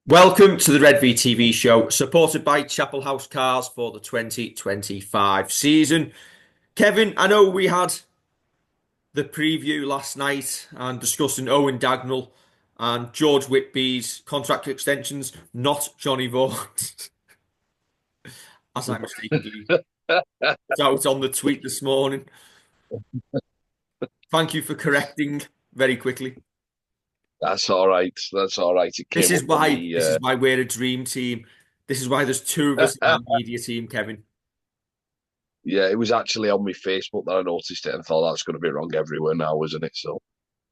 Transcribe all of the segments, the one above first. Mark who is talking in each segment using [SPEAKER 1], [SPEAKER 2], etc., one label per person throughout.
[SPEAKER 1] Welcome to the Redvee TV show, supported by Chapel House Cars for the 2025 season. Kevin, I know we had the preview last night and discussing Owen Dagnall and George Whitby's contract extensions, not Johnny Vaughan, as I mistakenly out on the tweet this morning. Thank you for correcting very quickly.
[SPEAKER 2] That's all right. That's all right. It
[SPEAKER 1] This
[SPEAKER 2] came
[SPEAKER 1] is
[SPEAKER 2] up on
[SPEAKER 1] why this is why we're a dream team. This is why there's two of us in our media team, Kevin.
[SPEAKER 2] yeah, it was actually on my Facebook that I noticed it and thought that's going to be wrong everywhere now, isn't it? So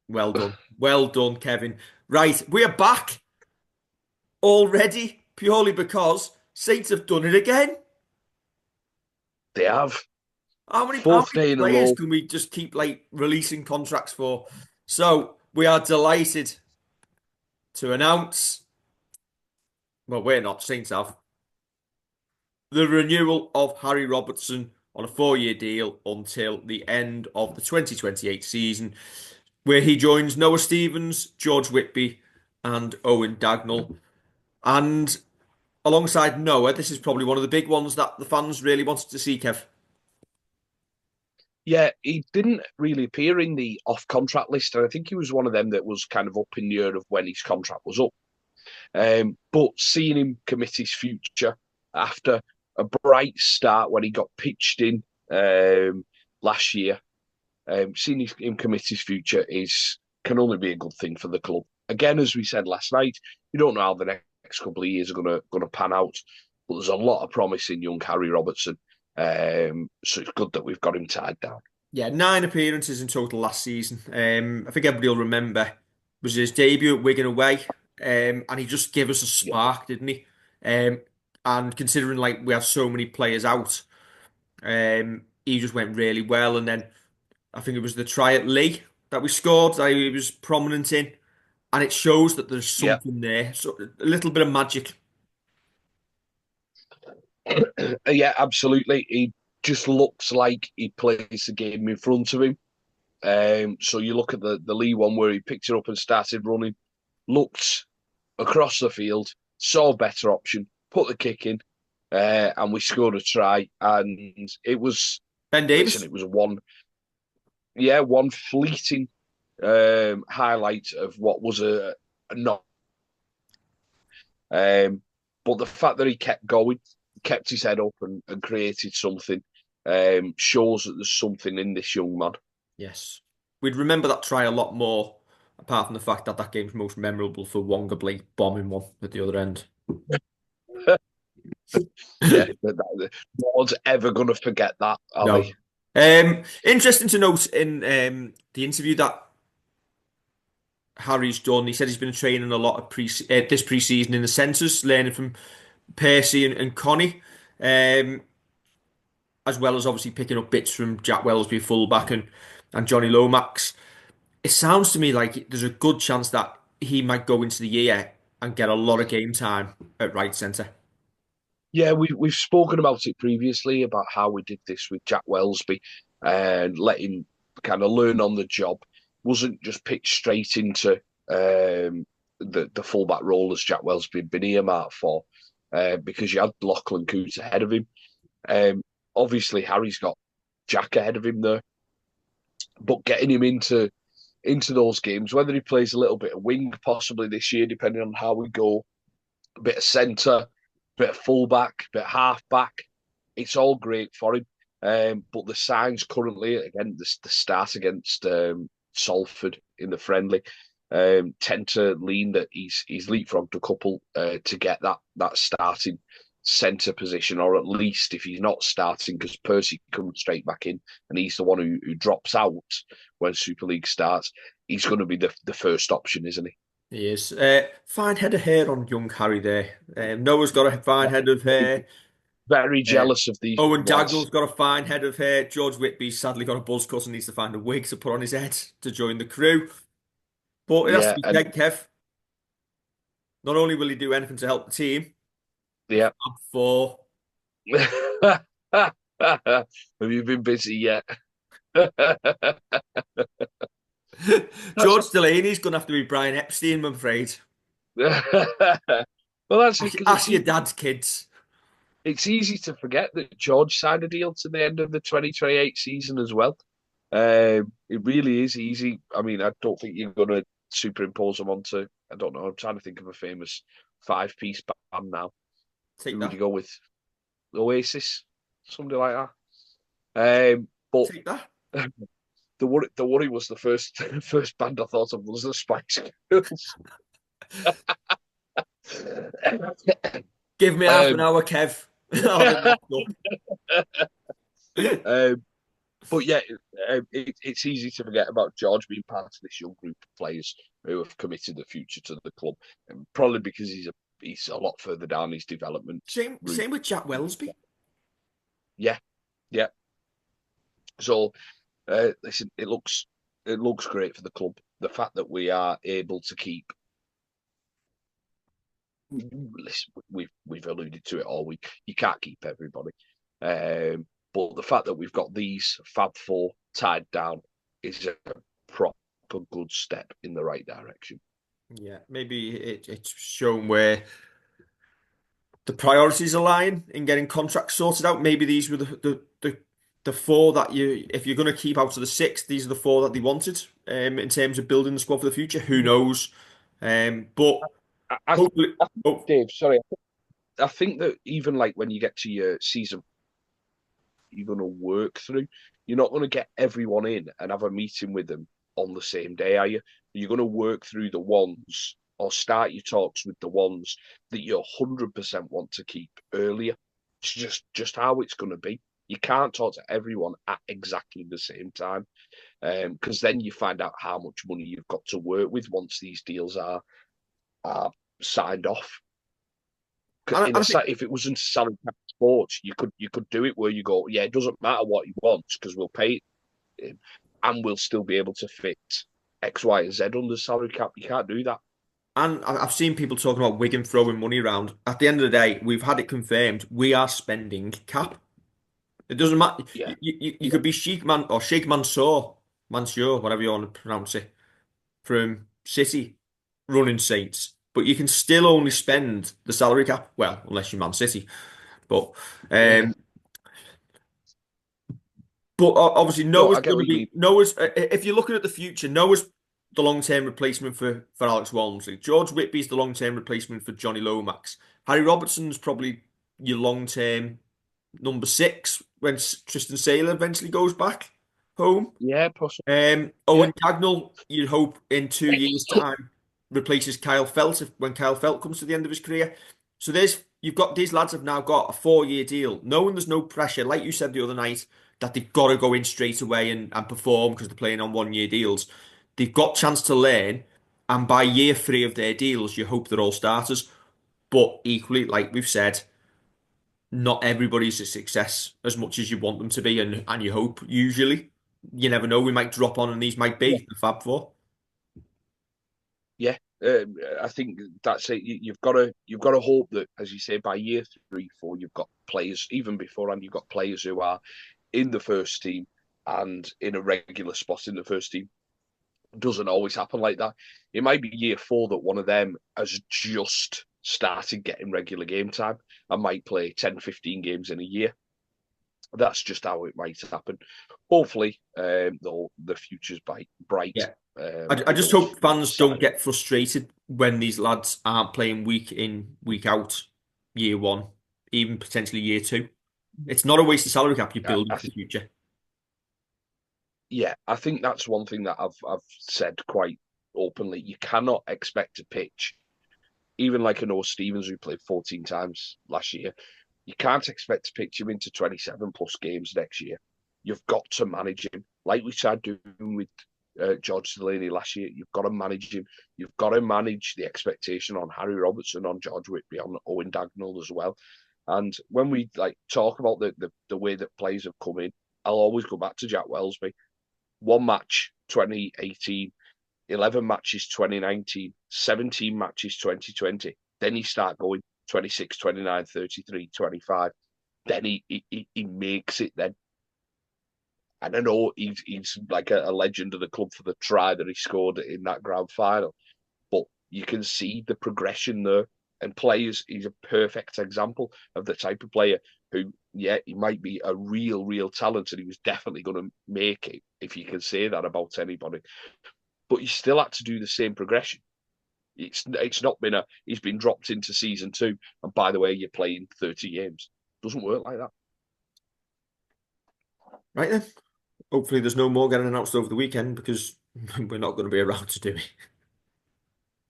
[SPEAKER 1] Well done. Well done, Kevin. Right, we are back already purely because Saints have done it again.
[SPEAKER 2] they have
[SPEAKER 1] How
[SPEAKER 2] fourth
[SPEAKER 1] many
[SPEAKER 2] day in a
[SPEAKER 1] players
[SPEAKER 2] row.
[SPEAKER 1] can we just keep releasing contracts for? So we are delighted to announce, well, we're not, Saints have, the renewal of Harry Robertson on a 4-year deal until the end of the 2028 season, where he joins Noah Stevens, George Whitby, and Owen Dagnall. And alongside Noah, this is probably one of the big ones that the fans really wanted to see, Kev.
[SPEAKER 2] Yeah, he didn't really appear in the off-contract list, and I think he was one of them that was kind of up in the air of when his contract was up. But seeing him commit his future after a bright start when he got pitched in last year, seeing him commit his future is can only be a good thing for the club. Again, as we said last night, you don't know how the next couple of years are going to pan out, but there's a lot of promise in young Harry Robertson. So it's good that we've got him tied down.
[SPEAKER 1] Yeah, 9 appearances in total last season. I think everybody will remember it was his debut at Wigan away, and he just gave us a
[SPEAKER 2] Yeah,
[SPEAKER 1] spark, didn't he? And considering like we have so many players out, he just went really well. And then I think it was the try at Lee that we scored that he was prominent in, and it shows that there's
[SPEAKER 2] yeah,
[SPEAKER 1] something there. So a little bit of magic.
[SPEAKER 2] yeah, absolutely. He just looks like he plays the game in front of him. So you look at the Lee one where he picked it up and started running, looked across the field, saw a better option, put the kick in, and we scored a try. And it was,
[SPEAKER 1] Ben
[SPEAKER 2] listen,
[SPEAKER 1] Davis.
[SPEAKER 2] it was one fleeting highlight of what was a not. Um, but the fact that he kept going, kept his head up and created something, shows that there's something in this young man.
[SPEAKER 1] Yes. We'd remember that try a lot more, apart from the fact that that game's most memorable for Wonga Blake bombing one at the other end.
[SPEAKER 2] Yeah, no one's ever going to forget that, are they?
[SPEAKER 1] No. Interesting to note in the interview that Harry's done, he said he's been training a lot of this pre-season in the centres, learning from Percy and Connie, um, as well as obviously picking up bits from Jack Wellesby, fullback, and Johnny Lomax. It sounds to me like there's a good chance that he might go into the year and get a lot of game time at right centre.
[SPEAKER 2] Yeah, we've spoken about it previously about how we did this with Jack Wellesby and let him kind of learn on the job. Wasn't just pitched straight into the fullback role as Jack Wellesby had been earmarked for, because you had Lachlan Coote ahead of him. Obviously, Harry's got Jack ahead of him there, but getting him into those games, whether he plays a little bit of wing possibly this year, depending on how we go, a bit of centre, bit of fullback, bit of halfback. It's all great for him. But the signs currently, again, the start against Salford in the friendly, tend to lean that he's leapfrogged a couple to get that starting centre position, or at least if he's not starting, because Percy comes straight back in and he's the one who drops out when Super League starts, he's going to be the first option, isn't he?
[SPEAKER 1] He is. Fine head of hair on young Harry there. Noah's got a fine head of hair.
[SPEAKER 2] Very
[SPEAKER 1] Uh,
[SPEAKER 2] jealous of these
[SPEAKER 1] Owen
[SPEAKER 2] lads.
[SPEAKER 1] Dagnall's got a fine head of hair. George Whitby's sadly got a buzz cut and needs to find a wig to put on his head to join the crew. But it has to
[SPEAKER 2] Yeah,
[SPEAKER 1] be
[SPEAKER 2] and
[SPEAKER 1] said, Kev. Not only will he do anything to help the team,
[SPEAKER 2] yeah.
[SPEAKER 1] Fab Four.
[SPEAKER 2] Have you been busy yet?
[SPEAKER 1] George Delaney's going to have to be Brian Epstein, I'm afraid.
[SPEAKER 2] Well, that's it, because
[SPEAKER 1] Ask your dad's kids.
[SPEAKER 2] it's easy to forget that George signed a deal to the end of the 2028 season as well. It really is easy. I mean, I don't think you're going to superimpose them onto, I don't know, I'm trying to think of a famous five-piece band now.
[SPEAKER 1] Take
[SPEAKER 2] Who would
[SPEAKER 1] that.
[SPEAKER 2] you go with? Oasis? Somebody like that. But
[SPEAKER 1] Take that.
[SPEAKER 2] the worry was the first first band I thought of was the Spice Girls.
[SPEAKER 1] Give me half an
[SPEAKER 2] um,
[SPEAKER 1] hour, Kev. I'll be locked up.
[SPEAKER 2] um, but yeah, it's easy to forget about George being part of this young group of players who have committed the future to the club, and probably because he's a lot further down his development route.
[SPEAKER 1] Same with Jack Wellesby.
[SPEAKER 2] Yeah, yeah. So listen, it looks great for the club. The fact that we are able to keep, listen, we've alluded to it all week. You can't keep everybody, but the fact that we've got these Fab Four tied down is a proper good step in the right direction.
[SPEAKER 1] Yeah, maybe it's shown where the priorities are lying in getting contracts sorted out. Maybe these were the four that if you're going to keep out of the six, these are the four that they wanted in terms of building the squad for the future. Who knows? But
[SPEAKER 2] I, I,
[SPEAKER 1] hopefully,
[SPEAKER 2] I think,
[SPEAKER 1] oh,
[SPEAKER 2] Dave, sorry, I think that even like when you get to your season, you're going to work through. You're not going to get everyone in and have a meeting with them on the same day, are you? You're going to work through the ones or start your talks with the ones that you 100% want to keep earlier. It's just how it's going to be. You can't talk to everyone at exactly the same time, because then you find out how much money you've got to work with once these deals are signed off.
[SPEAKER 1] I think,
[SPEAKER 2] If it wasn't salary cap sports, you could do it where you go, yeah, it doesn't matter what he wants because we'll pay him, and we'll still be able to fit X, Y, and Z under salary cap. You can't do that.
[SPEAKER 1] and I've seen people talking about Wigan throwing money around. At the end of the day, we've had it confirmed we are spending cap. It doesn't matter.
[SPEAKER 2] Yeah,
[SPEAKER 1] You could be Sheikh Man or Sheikh Mansour, whatever you want to pronounce it, from City running Saints, but you can still only spend the salary cap. Well, unless you're Man City, but
[SPEAKER 2] yeah.
[SPEAKER 1] um, obviously
[SPEAKER 2] No,
[SPEAKER 1] Noah's
[SPEAKER 2] I get
[SPEAKER 1] going to
[SPEAKER 2] what you mean.
[SPEAKER 1] be Noah's. If you're looking at the future, Noah's the long-term replacement for Alex Walmsley. George Whitby's the long-term replacement for Johnny Lomax. Harry Robertson's probably your long-term number six when Tristan Saylor eventually goes back home.
[SPEAKER 2] Yeah, possible. Yeah,
[SPEAKER 1] Owen Dagnall, you'd hope in 2 years' time replaces Kyle Felt when Kyle Felt comes to the end of his career. So you've got these lads have now got a 4 year deal, knowing there's no pressure, like you said the other night, that they've got to go in straight away and perform because they're playing on 1 year deals. They've got chance to learn, and by year three of their deals, you hope they're all starters. But equally, like we've said, not everybody's a success as much as you want them to be and you hope usually. You never know, we might drop on and these might
[SPEAKER 2] yeah,
[SPEAKER 1] be the Fab Four.
[SPEAKER 2] yeah. I think that's it. You've got to hope that, as you say, by year three, four, you've got players. Even beforehand, you've got players who are in the first team and in a regular spot in the first team. Doesn't always happen like that. It might be year four that one of them has just started getting regular game time and might play 10, 15 games in a year. That's just how it might happen. Hopefully, the future's bright
[SPEAKER 1] Yeah. I
[SPEAKER 2] with
[SPEAKER 1] just
[SPEAKER 2] those
[SPEAKER 1] hope fans don't
[SPEAKER 2] signed.
[SPEAKER 1] get frustrated when these lads aren't playing week in, week out, year one, even potentially year two. It's not a waste of salary cap, you're
[SPEAKER 2] I,
[SPEAKER 1] building
[SPEAKER 2] I
[SPEAKER 1] for the
[SPEAKER 2] think,
[SPEAKER 1] future.
[SPEAKER 2] yeah, I think that's one thing that I've said quite openly. You cannot expect to pitch even like a Noah Stevens who played 14 times last year. You can't expect to pitch him into 27 plus games next year. You've got to manage him like we tried doing with George Delaney last year. You've got to manage him. You've got to manage the expectation on Harry Robertson, on George Whitby, on Owen Dagnall as well. And when we like talk about the way that players have come in, I'll always go back to Jack Wellesby. One match, 2018, 11 matches 2019, 17 matches 2020. Then you start going 26, 29, 33, 25. Then he makes it then. And I know he's like a legend of the club for the try that he scored in that grand final. But you can see the progression there. And players, he's a perfect example of the type of player who, yeah, he might be a real talent, and he was definitely going to make it, if you can say that about anybody. But he still had to do the same progression. It's not been a he's been dropped into season two, and by the way, you're playing 30 games. Doesn't work like that.
[SPEAKER 1] Right then. Hopefully, there's no more getting announced over the weekend because we're not going to be around to do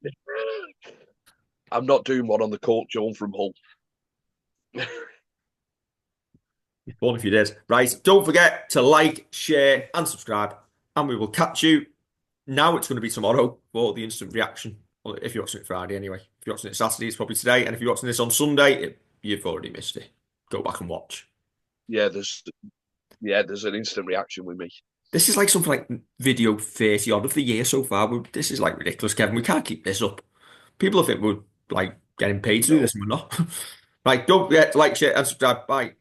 [SPEAKER 1] it.
[SPEAKER 2] I'm not doing one on the court, John from Hull.
[SPEAKER 1] One if you did. Right. Don't forget to like, share, and subscribe. And we will catch you. Now it's going to be tomorrow for the instant reaction. Well, if you're watching it Friday, anyway. If you're watching it Saturday, it's probably today. And if you're watching this on Sunday, you've already missed it. Go back and watch.
[SPEAKER 2] Yeah, there's an instant reaction with me.
[SPEAKER 1] This is like something like video 30 odd of the year so far. This is like ridiculous, Kevin. We can't keep this up. People think we're like getting paid to do
[SPEAKER 2] No.
[SPEAKER 1] this, and we're not. Right, don't forget to like, share, and subscribe. Bye.